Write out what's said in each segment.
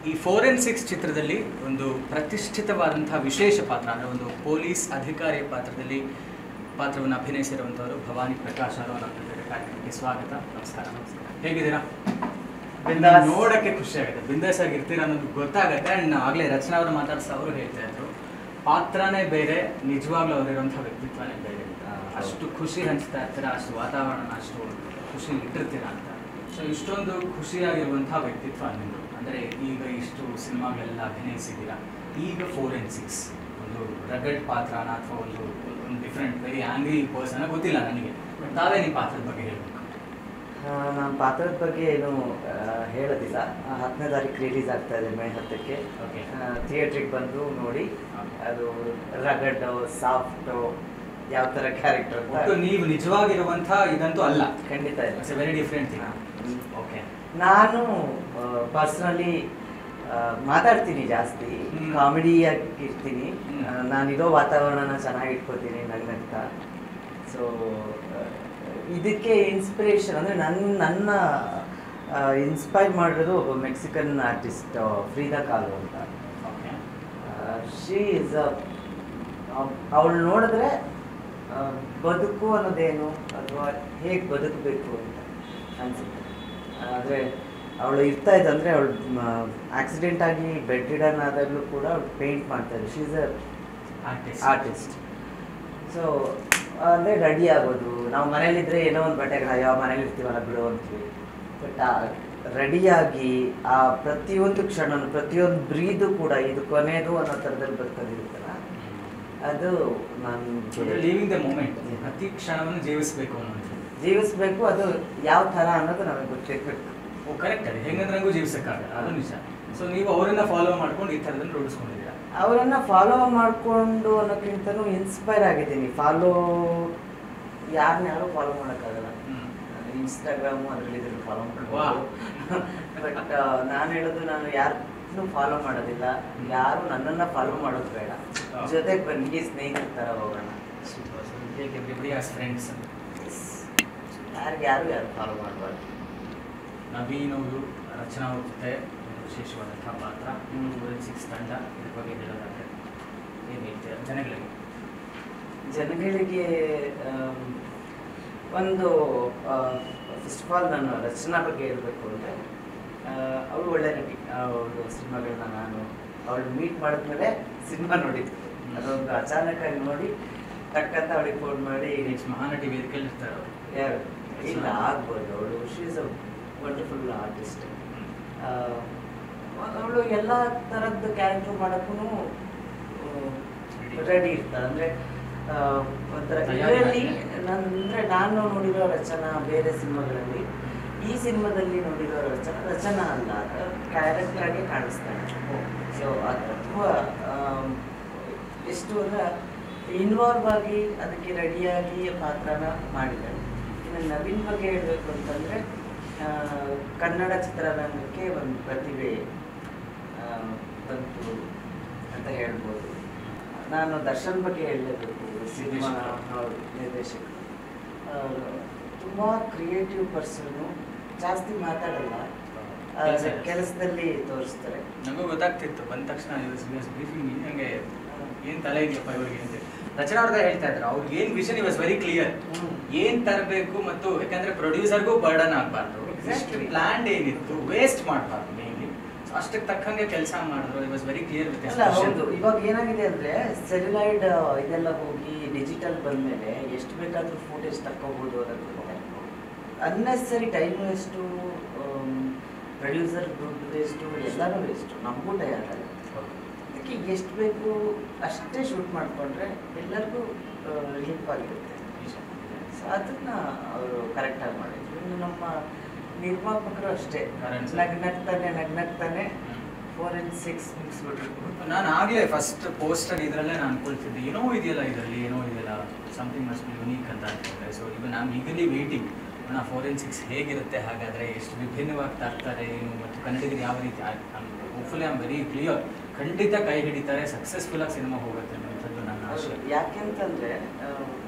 ಈ ಫೋರೆನ್ಸಿಕ್ಸ್ ಚಿತ್ರದಲ್ಲಿ ಒಂದು ಪ್ರತಿಷ್ಠಿತವಾದಂತಹ ವಿಶೇಷ ಪಾತ್ರ ಅಂದರೆ ಒಂದು ಪೊಲೀಸ್ ಅಧಿಕಾರಿಯ ಪಾತ್ರವನ್ನು ಅಭಿನಯಿಸಿರುವಂಥವರು ಭವಾನಿ ಪ್ರಕಾಶ್ ಅವರು ಕಾರ್ಯಕ್ರಮಕ್ಕೆ ಸ್ವಾಗತ. ನಮಸ್ಕಾರ. ಹೇಗಿದ್ದೀರಾ? ನೋಡೋಕ್ಕೆ ಖುಷಿ ಆಗುತ್ತೆ, ಬಿಂದಾಸ್ ಆಗಿರ್ತೀರ ಅನ್ನೋದು ಗೊತ್ತಾಗುತ್ತೆ. ಆ್ಯಂಡ್ ಆಗಲೇ ರಚನಾ ಅವರು ಮಾತಾಡ್ಸ ಅವರು ಹೇಳ್ತಾ ಇದ್ರು, ಪಾತ್ರನೇ ಬೇರೆ, ನಿಜವಾಗ್ಲೂ ಅವರಿರುವಂಥ ವ್ಯಕ್ತಿತ್ವನೇ ಬೇರೆ. ಅಷ್ಟು ಖುಷಿ ಹಂಚ್ತಾ ಇರ್ತೀರ, ಅಷ್ಟು ವಾತಾವರಣ, ಅಷ್ಟು ಖುಷಿ ಇಟ್ಟಿರ್ತೀರ ಅಂತ. ಸೊ ಇಷ್ಟೊಂದು ಖುಷಿಯಾಗಿರುವಂಥ ವ್ಯಕ್ತಿತ್ವ ನಿಮ್ಮದು. ಅಂದರೆ ಈಗ ಇಷ್ಟು ಸಿನಿಮಾಗಳೆಲ್ಲ ಅಭಿನಯಿಸಿದ್ದೀರಾ, ಈಗ ಫೋರೆನ್ಸಿಕ್ಸ್ ಒಂದು ರಗಡ್ ಪಾತ್ರನ ಅಥವಾ ಒಂದು ಡಿಫ್ರೆಂಟ್ ವೆರಿ ಆಂಗ್ರಿ ಪರ್ಸನ್ ಗೊತ್ತಿಲ್ಲ ನನಗೆ. ತಾವೇ ನಿಮ್ಮ ಪಾತ್ರದ ಬಗ್ಗೆ ಹೇಳಬೇಕು. ನಾನು ಪಾತ್ರದ ಬಗ್ಗೆ ಏನು ಹೇಳೋದಿಲ್ಲ. 10ನೇ ತಾರೀಕು ರಿಲೀಸ್ ಆಗ್ತಾ ಇದೆ, ಮೇ 10ಕ್ಕೆ. ಥಿಯೇಟ್ರಿಗೆ ಬಂದು ನೋಡಿ. ಅದು ರಗಡ್ ಸಾಫ್ಟು ಯಾವ ಥರ ಕ್ಯಾರೆಕ್ಟರ್ ಅಂತ ನೀವು ನಿಜವಾಗಿರುವಂಥ ಇದಂತೂ ಅಲ್ಲ. ಖಂಡಿತ ಇಲ್ಲ, ಇಟ್ಸ್ ವೆರಿ ಡಿಫ್ರೆಂಟ್. ಓಕೆ. ನಾನು ಪರ್ಸ್ನಲಿ ಮಾತಾಡ್ತೀನಿ, ಜಾಸ್ತಿ ಕಾಮಿಡಿಯಾಗಿರ್ತೀನಿ. ನಾನಿರೋ ವಾತಾವರಣನ ಚೆನ್ನಾಗಿ ಇಟ್ಕೋತೀನಿ ನಗ್ನಗ್ತಾ. ಸೊ ಇದಕ್ಕೆ ಇನ್ಸ್ಪಿರೇಷನ್ ಅಂದರೆ ನನ್ನ ಇನ್ಸ್ಪೈರ್ ಮಾಡಿರೋದು ಒಬ್ಬ ಮೆಕ್ಸಿಕನ್ ಆರ್ಟಿಸ್ಟ್ ಫ್ರೀದಾ ಕಾಲೋ ಅಂತ. ಶಿ ಇಸ್ ಅವಳು ನೋಡಿದ್ರೆ ಬದುಕು ಅನ್ನೋದೇನು ಅಥವಾ ಹೇಗೆ ಬದುಕಬೇಕು ಅಂತ ಅನಿಸುತ್ತೆ. ಆದರೆ ಅವಳು ಇರ್ತಾ ಇದ್ದಂದರೆ ಅವಳು ಆಕ್ಸಿಡೆಂಟ್ ಆಗಿ ಬೆಡ್ ರಿಡನ್ ಆದಾಗಲೂ ಕೂಡ ಅವಳು ಪೇಂಟ್ ಮಾಡ್ತಾಯಿದ್ರು. She is a artist. So ಅಂದರೆ ರೆಡಿ ಆಗೋದು, ನಾವು ಮನೇಲಿದ್ದರೆ ಏನೋ ಒಂದು ಬಟ್ಟೆಗಳು ಯಾವ ಮನೇಲಿ ಇರ್ತೀವಲ್ಲ ಬಿಡೋ ಅಂತೀವಿ. ಬಟ್ ರೆಡಿಯಾಗಿ ಆ ಪ್ರತಿಯೊಂದು ಕ್ಷಣನೂ ಪ್ರತಿಯೊಂದು ಬ್ರೀದು ಕೂಡ ಇದು ಕೊನೆಯದು ಅನ್ನೋ ಥರದಲ್ಲಿ ಬದುಕೋದಿರುತ್ತಲ್ಲ, ಅದು ನಾನು ಲಿವಿಂಗ್ ದ ಮೂಮೆಂಟ್, ಪ್ರತಿ ಕ್ಷಣವನ್ನು ಜೀವಿಸಬೇಕು. ಅದು ಯಾವ ಥರ ಅನ್ನೋದು ನಮಗೆ ಗೊತ್ತಿರಬೇಕು. ಓ ಕರೆಕ್ಟ್. ಅದು ಹೆಂಗಂದ್ರೆ ನನಗೂ ಜೀವಿಸೋಕ್ಕಾಗಲ್ಲ, ಅದು ನಿಜ. ಸೊ ನೀವು ಅವರನ್ನು ಫಾಲೋ ಮಾಡ್ಕೊಂಡು ಈ ಥರದಲ್ಲಿ ರೂಢಿಸ್ಕೊಂಡಿದ್ದೀರಾ? ಅವರನ್ನು ಫಾಲೋ ಮಾಡಿಕೊಂಡು ಅನ್ನೋಕ್ಕಿಂತನೂ ಇನ್ಸ್ಪೈರ್ ಆಗಿದ್ದೀನಿ. ಯಾರು ಫಾಲೋ ಮಾಡೋಕ್ಕಾಗಲ್ಲ. ಇನ್ಸ್ಟಾಗ್ರಾಮು ಅದರಲ್ಲಿ ಇದ್ರಲ್ಲಿ ಫಾಲೋ ಮಾಡ್ಬೋದು. ಬಟ್ ನಾನು ಹೇಳೋದು, ನಾನು ಯಾರನ್ನೂ ಫಾಲೋ ಮಾಡೋದಿಲ್ಲ. ಯಾರು ನನ್ನನ್ನು ಫಾಲೋ ಮಾಡೋದು ಬೇಡ, ಜೊತೆಗೆ ಬನ್ನಿ ಸ್ನೇಹಿತರ ಥರ ಹೋಗೋಣ. ಫ್ರೆಂಡ್ಸ್ ಯಾರು ಫಾಲೋ ಮಾಡಬಾರ್ದು. ನವೀನ್ ಅವರು, ರಚನಾ ಅವ್ರ ಜೊತೆ ವಿಶೇಷವಾದಂಥ ಪಾತ್ರ, ಫೋರೆನ್ಸಿಕ್ಸ್ ತಂಡ, ಇದ್ರ ಬಗ್ಗೆ ಹೇಳೋದಾದ್ರೆ ಏನು ಹೇಳ್ತೀರಾ ಜನಗಳಿಗೆ? ಒಂದು ಫಸ್ಟ್ ಆಫ್ ಆಲ್ ನಾನು ರಚನಾ ಬಗ್ಗೆ ಹೇಳಬೇಕು ಅಂದರೆ, ಅವಳು ಒಳ್ಳೆ ನಟಿ. ಅವಳು ಸಿನಿಮಾಗಳನ್ನ ನಾನು ಅವಳು ಮೀಟ್ ಮಾಡಿದ್ಮೇಲೆ ಸಿನಿಮಾ ನೋಡಿದ್ದು. ಅದೊಂದು ಅಚಾನಕ್ಕಾಗಿ ನೋಡಿ ತಕ್ಕಂತ ಅವಳಿಗೆ ಫೋನ್ ಮಾಡಿ, ನೆಕ್ಸ್ಟ್ ಮಹಾನಟಿ ವೇದಿಕೆಯಲ್ಲಿ ಇರ್ತಾರೆ ಅವರು. ಯಾರು ಇಲ್ಲ ಆಗ್ಬೋದು. ಅವಳು she is a wonderful artist. ಅವಳು ಎಲ್ಲ ಥರದ್ದು ಕ್ಯಾರೆಕ್ಟರ್ ಮಾಡೋಕ್ಕೂ ರೆಡಿ ಇರ್ತಾಳೆ. ಅಂದರೆ ಒಂಥರ ಇದರಲ್ಲಿ ನಾನು ನೋಡಿರೋ ರಚನಾ ಬೇರೆ ಸಿನಿಮಾಗಳಲ್ಲಿ, ಈ ಸಿನಿಮಾದಲ್ಲಿ ನೋಡಿರೋ ರಚನಾ ಅಲ್ಲ, ಕ್ಯಾರೆಕ್ಟರ್ ಆಗಿ ಕಾಣಿಸ್ತಾಳೆ. ಸೊ ಅಥವಾ ಎಷ್ಟು ಅಂದರೆ ಇನ್ವಾಲ್ವ್ ಆಗಿ ಅದಕ್ಕೆ ರೆಡಿಯಾಗಿ ಪಾತ್ರನ ಮಾಡಿದ್ದಾಳೆ. ಇನ್ನು ನವೀನ್ ಬಗ್ಗೆ ಹೇಳಬೇಕು ಅಂತಂದರೆ, ಕನ್ನಡ ಚಿತ್ರರಂಗಕ್ಕೆ ಒಂದು ಪ್ರತಿಭೆ ಬಂತು ಅಂತ ಹೇಳ್ಬೋದು. ನಾನು ದರ್ಶನ್ ಬಗ್ಗೆ ಹೇಳಲೇಬೇಕು. ಸಿನಿಮಾ ನಿರ್ದೇಶಕರು ತುಂಬ ಕ್ರಿಯೇಟಿವ್ ಪರ್ಸನ್ನು, ಜಾಸ್ತಿ ಮಾತಾಡಲ್ಲ, ಕೆಲಸದಲ್ಲಿ ತೋರಿಸ್ತಾರೆ. ನನಗೂ ಗೊತ್ತಾಗ್ತಿತ್ತು ಬಂದ ತಕ್ಷಣ ಬ್ರೀಫಿಂಗ್ ನನಗೆ ಏನು ತಲೆ ಇದೆಯಪ್ಪ ಇವ್ರಿಗೆ ಅಂತ. ರಚನಾ ಅವ್ರದ್ದು ಹೇಳ್ತಾ ಇದ್ರು, ಅವ್ರಿಗೆ ಏನು ವಿಷನ್ ಇವಾಸ್ ವೆರಿ ಕ್ಲಿಯರ್, ಏನು ತರಬೇಕು. ಮತ್ತು ಯಾಕಂದ್ರೆ ಪ್ರೊಡ್ಯೂಸರ್ಗೂ ಬರ್ಡನ್ ಆಗಬಾರ್ದು, ಪ್ಲಾನ್ ಏನಿತ್ತು ವೇಸ್ಟ್ ಮಾಡಬಾರ್ದು ಮೇನ್ಲಿ. ಸೊ ಅಷ್ಟಕ್ಕೆ ತಕ್ಕಂಗೆ ಕೆಲಸ ಮಾಡಿದ್ರು. It was very clear. ಹೌದು. ಇವಾಗ ಏನಾಗಿದೆ ಅಂದರೆ, ಸೆಲ್ಯುಲಾಯ್ಡ್ ಇದೆಲ್ಲ ಹೋಗಿ ಡಿಜಿಟಲ್ ಬಂದಮೇಲೆ ಎಷ್ಟು ಬೇಕಾದರೂ ಫೋಟೇಜ್ ತಕ್ಕೋಬೋದು. ಅದಕ್ಕೆ ಅನ್ನೆಸರಿ ಟೈಮ್ ವೇಸ್ಟು, ಪ್ರೊಡ್ಯೂಸರ್ ದುಡ್ಡು ವೇಸ್ಟು, ಎಲ್ಲನೂ ವೇಸ್ಟು, ನಮಗೂ ಟಯರ್ಡ್ ಆಗುತ್ತೆ. ಅದಕ್ಕೆ ಎಷ್ಟು ಬೇಕು ಅಷ್ಟೇ ಶೂಟ್ ಮಾಡಿಕೊಂಡ್ರೆ ಎಲ್ಲರಿಗೂ ರಿಲೀಫ್ ಆಗಿರುತ್ತೆ. ಸೊ ಅದನ್ನು ಅವರು ಕರೆಕ್ಟಾಗಿ ಮಾಡಿದ್ರು. ಇನ್ನು ನಮ್ಮ ನಿರ್ಮಾಪಕರು ಅಷ್ಟೇ, ನಗ್ನಗ್ತಾನೆ ಫೋರೆನ್ಸಿಕ್ಸ್ ಮುಗಿಸ್ಬಿಟ್ರು. ನಾನು ಆಗಲೇ ಫಸ್ಟ್ ಪೋಸ್ಟರ್ ಇದರಲ್ಲೇ ನಾನು ಅನ್ಕೊಳ್ತಿದ್ದೆ, ಏನೋ ಇದೆಯಲ್ಲ ಇದರಲ್ಲಿ, ಏನೋ ಇದೆಯಲ್ಲ, ಸಮಥಿಂಗ್ ಮಸ್ಟ್ ಬಿ ಯುನೀಕ್ ಅಂತ ಅನ್ಕೊಂಡೆ. So even I am eagerly waiting. Forensics ಹೇಗಿರುತ್ತೆ, ಹಾಗಾದರೆ ಎಷ್ಟು ವಿಭಿನ್ನವಾಗಿ ತರ್ತಾರೆ ಏನು, ಮತ್ತು ಕನ್ನಡಿಗರು ಯಾವ ರೀತಿ. Hopefully I am very clear, ಖಂಡಿತ ಕೈ ಹಿಡಿತಾರೆ, ಸಕ್ಸಸ್ಫುಲ್ಲಾಗಿ ಸಿನಿಮಾ ಹೋಗುತ್ತೆ ಅನ್ನೋಂಥದ್ದು ನನ್ನ ಆಶೆ. ಯಾಕೆಂತಂದರೆ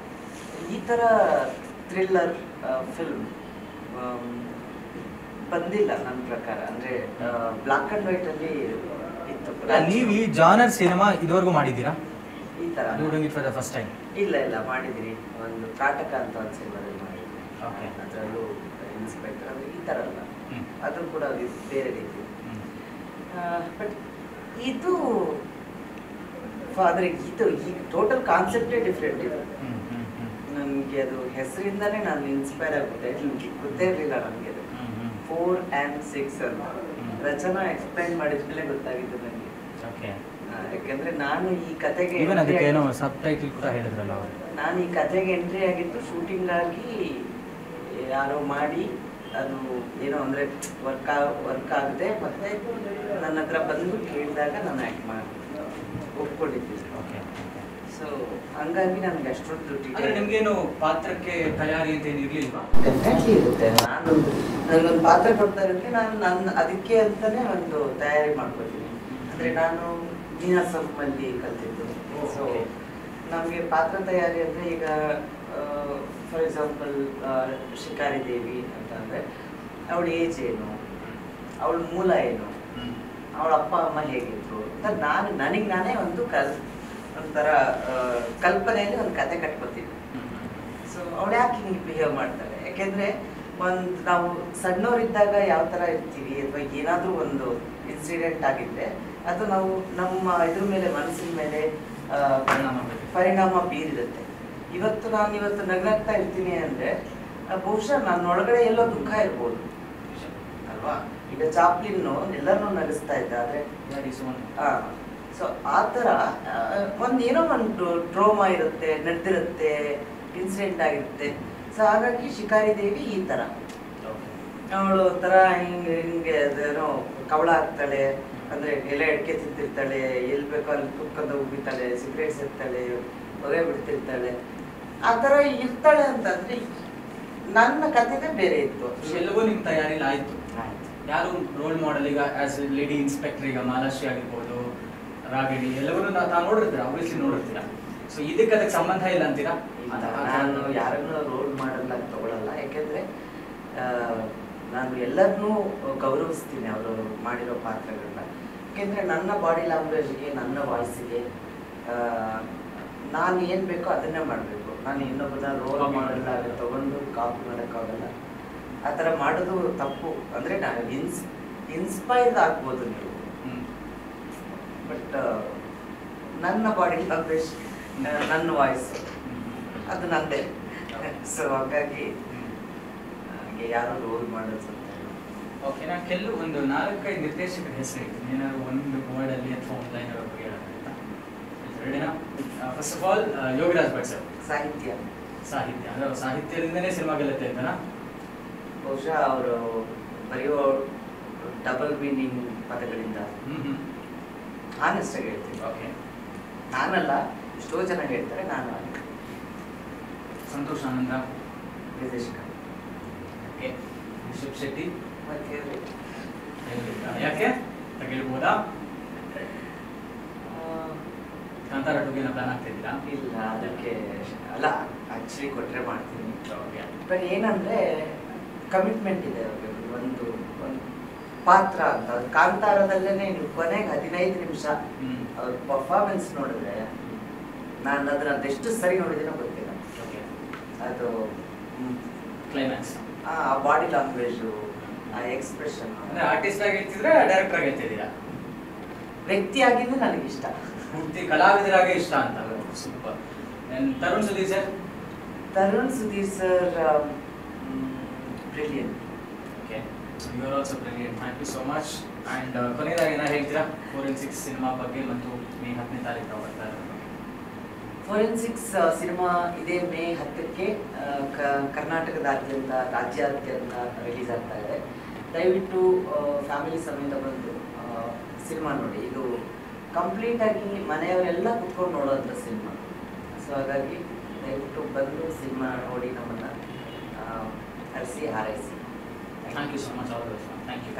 ಈ ಥರ ಥ್ರಿಲ್ಲರ್ ಫಿಲ್ಮ್ ಬಂದಿಲ್ಲ ನನ್ನ ಪ್ರಕಾರ. ಅಂದರೆ ಬ್ಲ್ಯಾಕ್ ಆ್ಯಂಡ್ ವೈಟಲ್ಲಿ ಇತ್ತು. ನೀವು ಈ ಜಾನರ್ ಸಿನಿಮಾ ಇದುವರೆಗೂ ಮಾಡಿದ್ದೀರಾ ಈ ಥರ doing it for the first time? ಇಲ್ಲ ಮಾಡಿದ್ದೀನಿ. ಒಂದು ಕಾಟಕ ಅಂತ ಒಂದು ಸಿನಿಮಾದಲ್ಲಿ ಮಾಡಿದ್ದೀನಿ. ಓಕೆ. ಅದರಲ್ಲೂ ಇನ್ಸ್ಪೆಕ್ಟರ್ ಅಂದರೆ ಈ ಥರ ಅಲ್ಲ, ಅದು ಕೂಡ ಬೇರೆ ರೀತಿ. ಬಟ್ ಇದು ಆದರೆ ಇದು ಈಗ ಟೋಟಲ್ ಕಾನ್ಸೆಪ್ಟೇ ಡಿಫ್ರೆಂಟ್ ಇದೆ. ನನಗೆ ಅದು ಹೆಸರಿಂದನೇ ನಾನು ಇನ್ಸ್ಪೈರ್ ಆಗಿಬಿಟ್ಟೆ. ನಿಮಗೆ ಗೊತ್ತೇ ಇರಲಿಲ್ಲ ನನಗೆ ಅದು 4 and 6 ಅಂತ ರಚನಾ ಎಕ್ಸ್ಪ್ಲೈನ್ ಮಾಡಿದ್ಮೇಲೆ ಗೊತ್ತಾಗಿದ್ದು ನನಗೆ. ಯಾಕೆಂದ್ರೆ ನಾನು ಈ ಕತೆಗೆ ನಾನು ಈ ಕತೆಗೆ ಎಂಟ್ರಿ ಆಗಿದ್ದು ಶೂಟಿಂಗ್ ಆಗಿ ಯಾರೋ ಮಾಡಿ ಅದು ಏನೋ ಅಂದರೆ ವರ್ಕ್ ಆಗದೆ ಮತ್ತೆ ನನ್ನ ಹತ್ರ ಬಂದು ಕೇಳಿದಾಗ ನಾನು ಆ್ಯಕ್ಟ್ ಮಾಡಿ ಒಪ್ಕೊಂಡಿದ್ದೆ. ಸೊ ಹಂಗಾಗಿ ನನಗೆ ಅಷ್ಟೊಂದು ನಿಮಗೇನು ಪಾತ್ರಕ್ಕೆ ತಯಾರಿ ಅಂತ ಏನು ಇರಲಿಲ್ವಾ? ಡೆಫಿನೆಟ್ಲಿ ಇರುತ್ತೆ. ನನಗೊಂದು ಪಾತ್ರ ಕೊಡ್ತಾ ಇರೋಕ್ಕೆ ನಾನು ಅದಕ್ಕೆ ಅಂತಲೇ ಒಂದು ತಯಾರಿ ಮಾಡ್ಕೊತೀನಿ. ಅಂದರೆ ನಾನು ನೀನಾಸಂನಲ್ಲಿ ಕಲ್ತಿದ್ದು. ಸೊ ನಮಗೆ ಪಾತ್ರ ತಯಾರಿ ಅಂದರೆ ಈಗ ಫಾರ್ ಎಕ್ಸಾಂಪಲ್ ಶಿಕಾರಿ ದೇವಿ ಅಂತ ಅಂದರೆ ಅವಳ ಏಜ್ ಏನು, ಅವಳ ಮೂಲ ಏನು, ಅವಳ ಅಪ್ಪ ಅಮ್ಮ ಹೇಗಿದ್ರು ಅಂತ ನನಗೆ ನಾನೇ ಒಂಥರ ಕಲ್ಪನೆಯಲ್ಲಿ ಒಂದು ಕತೆ ಕಟ್ಕೊತೀನಿ. ಸೊ ಅವಳು ಯಾಕೆ ಹಿಂಗೆ ಬಿಹೇವ್ ಮಾಡ್ತಾಳೆ? ಯಾಕೆಂದರೆ ನಾವು ಸಣ್ಣವರಿದ್ದಾಗ ಯಾವ ಥರ ಇರ್ತೀವಿ ಅಥವಾ ಏನಾದರೂ ಒಂದು ಇನ್ಸಿಡೆಂಟ್ ಆಗಿದ್ದರೆ ಅದು ನಾವು ನಮ್ಮ ಇದ್ರ ಮೇಲೆ ಮನಸ್ಸಿನ ಮೇಲೆ ಪರಿಣಾಮ ಬೀರಿರುತ್ತೆ. ನಾನು ನಗ್ನಾಗ್ತಾ ಇರ್ತೀನಿ ಅಂದರೆ ಬಹುಶಃ ನನ್ನೊಳಗಡೆ ಎಲ್ಲೋ ದುಃಖ ಇರ್ಬೋದು ಅಲ್ವಾ? ಈಗ ಚಾಪ್ಲಿನ್ನು ಎಲ್ಲರನ್ನೂ ನಗಿಸ್ತಾ ಇದ್ದ, ಆದರೆ ಸೊ ಆ ಥರ ಏನೋ ಒಂದು ಟ್ರೋಮಾ ಇರುತ್ತೆ, ನಡೆದಿರುತ್ತೆ, ಇನ್ಸಿಡೆಂಟ್ ಆಗಿರುತ್ತೆ. ಸೊ ಹಾಗಾಗಿ ಶಿಕಾರಿ ದೇವಿ ಈ ಥರ ಅವಳು ಒಂಥರ ಹಿಂಗೆ ಅದೇನೋ ಕವಳ ಆಗ್ತಾಳೆ. ಅಂದರೆ ಎಲೆ ಅಡಿಕೆ ತಿಂತಿರ್ತಾಳೆ, ಎಲ್ಲಿ ಬೇಕೋ ಅಲ್ಲಿ ಕುತ್ಕೊಂಡು ಉಗಿತಾಳೆ, ಸಿಗರೇಟ್ ಸೇರ್ತಾಳೆ, ಹೊಗೆ ಬಿಡ್ತಿರ್ತಾಳೆ, ಆ ಥರ ಇರ್ತಾಳೆ ಅಂತಂದರೆ ನನ್ನ ಕಥೆನೇ ಬೇರೆ ಇತ್ತು. ಎಲ್ಲವೂ ನಿಮ್ಮ ತಯಾರಿಲಿ ಆಯಿತು. ಯಾರು ರೋಲ್ ಮಾಡೆಲ್ ಈಗ ಆಸ್ ಲೇಡಿ ಇನ್ಸ್ಪೆಕ್ಟರ್ ಈಗ ಮಾಲಾಶ್ರೀ ಆಗಿರ್ಬೋದು, ರಾಗಿಣಿ ಎಲ್ಲವನ್ನೂ ತಾವು ನೋಡಿರ್ತೀರಾ, ಆಬ್ವಿಯಸ್ಲಿ ನೋಡಿರ್ತೀರಾ. ಸೊ ಇದಕ್ಕೆ ಅದಕ್ಕೆ ಸಂಬಂಧ ಇಲ್ಲ ಅಂತೀರಾ? ನಾನು ಯಾರನ್ನು ರೋಲ್ ಮಾಡಲ್ಲ ತಗೊಳ್ಳಲ್ಲ. ಯಾಕೆಂದರೆ ನಾನು ಎಲ್ಲರನ್ನೂ ಗೌರವಿಸ್ತೀನಿ ಅವರು ಮಾಡಿರೋ ಪಾತ್ರಗಳನ್ನ. ಯಾಕೆಂದರೆ ನನ್ನ ಬಾಡಿ ಲ್ಯಾಂಗ್ವೇಜ್ಗೆ, ನನ್ನ ವಾಯ್ಸಿಗೆ ನಾನು ಏನು ಬೇಕೋ ಅದನ್ನೇ ಮಾಡಬೇಕು. ನಾನು ಇನ್ನೊಬ್ಬನ ರೋಲ್ ಮಾಡಲ್ಲ ತಗೊಂಡು ಕಾಪಿ ಮಾಡೋಕ್ಕಾಗಲ್ಲ. ಆ ಥರ ಮಾಡೋದು ತಪ್ಪು. ಅಂದರೆ ನಾನು ಇನ್ಸ್ಪೈರ್ ಆಗ್ಬೋದು ನೀವು, ಬಟ್ ನನ್ನ ಬಾಡಿ ಲ್ಯಾಂಗ್ವೇಜ್, ನನ್ನ ವಾಯ್ಸ್ ಅದು ನಂದೇ. ಸೊ ಹಾಗಾಗಿ ಯಾರು ರೋಲ್ ಮಾಡೋದು. ಓಕೆ, ನಾನು ಕೆಲವು ಒಂದು 4-5 ನಿರ್ದೇಶಕರ ಹೆಸರು ಹೇಳ್ತೀನಿ. ಏನಾದ್ರು ಒಂದು ವರ್ಡಲ್ಲಿ ಅಥವಾ ಒಂದು ಲೈನ್ ಬಗ್ಗೆ ಹೇಳೋಣ. First of all Yogiraj Bhat sir. ಸಾಹಿತ್ಯ ಅಂದರೆ ಸಾಹಿತ್ಯದಿಂದನೇ ಸಿನಿಮಾ ಗೆಲ್ಲುತ್ತೆ ಅಂತನಾ? ಬಹುಶಃ ಅವರು ಬರೆಯೋ ಡಬಲ್ ಮೀನಿಂಗ್ ಪದಗಳಿಂದ ಆನೆಸ್ಟಾಗಿ ಹೇಳ್ತೀನಿ. ಓಕೆ, ನಾನಲ್ಲ, ಎಷ್ಟೋ ಜನ ಹೇಳ್ತಾರೆ, ನಾನು ಸಂತೋಷ್ ಆನಂದ ನಿರ್ದೇಶಕ. ಓಕೆ, ರಿಷಬ್ ಶೆಟ್ಟಿ ಮತ್ತೆ ಯಾಕೆ ತಗೊಳ್ಬೋದಾ? ಕಾಂತಾರ 2 ಪ್ಲಾನ್ ಆಗ್ತಿದ್ದೀರಾ? ಇಲ್ಲ, ಅದಕ್ಕೆ ಅಲ್ಲ, ಆಕ್ಚುಲಿ ಕೊಟ್ಟರೆ ಮಾಡ್ತೀನಿ. ಬಟ್ ಏನಂದರೆ ಕಮಿಟ್ಮೆಂಟ್ ಇದೆ ಅವ್ರಿಗೆ. ಒಂದು ಪಾತ್ರ ಅಂತ ಕಾಂತಾರದಲ್ಲೇ ನೀವು ಕೊನೆಗೆ 15 ನಿಮಿಷ ಅವ್ರ ಪರ್ಫಾರ್ಮೆನ್ಸ್ ನೋಡಿದ್ರೆ ನಾನು ಅದೆಷ್ಟು ಸರಿ ನೋಡಿದ್ದೀನೋ ಗೊತ್ತಿಲ್ಲ. ಅದು ಕ್ಲೈಮ್ಯಾಕ್ಸ್, ಆ ಬಾಡಿ ಲ್ಯಾಂಗ್ವೇಜು, ಆ ಎಕ್ಸ್ಪ್ರೆಷನ್. ಅಂದರೆ ಆರ್ಟಿಸ್ಟ್ ಆಗಿ ಹೇಳ್ತಿದ್ರೆ ಡೈರೆಕ್ಟರ್ ಆಗಿ ಹೇಳ್ತಿದ್ದೀರಾ? ವ್ಯಕ್ತಿಯಾಗಿದ್ದು ನನಗಿಷ್ಟ, ಪೂರ್ತಿ ಕಲಾವಿದರಾಗೆ ಇಷ್ಟ ಅಂತ. Super. Tarun Sudhir sir. Brilliant. Okay, you are also brilliant. Thank you so much. And ಕೊನೆಯದಾಗಿ ಏನಾರು ಹೇಳ್ತೀರಾ ಫೋರೆನ್ಸಿಕ್ಸ್ ಸಿನಿಮಾ ಬಗ್ಗೆ ಮತ್ತು ಮೇ 10ನೇ ತಾರೀಕು ಬರ್ತಾ ಇರೋದು? ಫೋರೆನ್ಸಿಕ್ಸ್ ಸಿನಿಮಾ ಇದೇ ಮೇ 10ಕ್ಕೆ ಕರ್ನಾಟಕದಾದ್ಯಂತ, ರಾಜ್ಯಾದ್ಯಂತ ರಿಲೀಸ್ ಆಗ್ತಾ ಇದೆ. ದಯವಿಟ್ಟು ಫ್ಯಾಮಿಲಿ ಸಮೇತ ಬಂದು ಸಿನಿಮಾ ನೋಡಿ. ಇದು ಕಂಪ್ಲೀಟಾಗಿ ಮನೆಯವರೆಲ್ಲ ಕುತ್ಕೊಂಡು ನೋಡೋಂಥ ಸಿನಿಮಾ. ಸೊ ಹಾಗಾಗಿ ದಯವಿಟ್ಟು ಬಂದು ಸಿನಿಮಾ ನೋಡಿ ನಮ್ಮನ್ನು ಹರಿಸಿ ಹಾರೈಸಿ. Thank you so much. Thank you.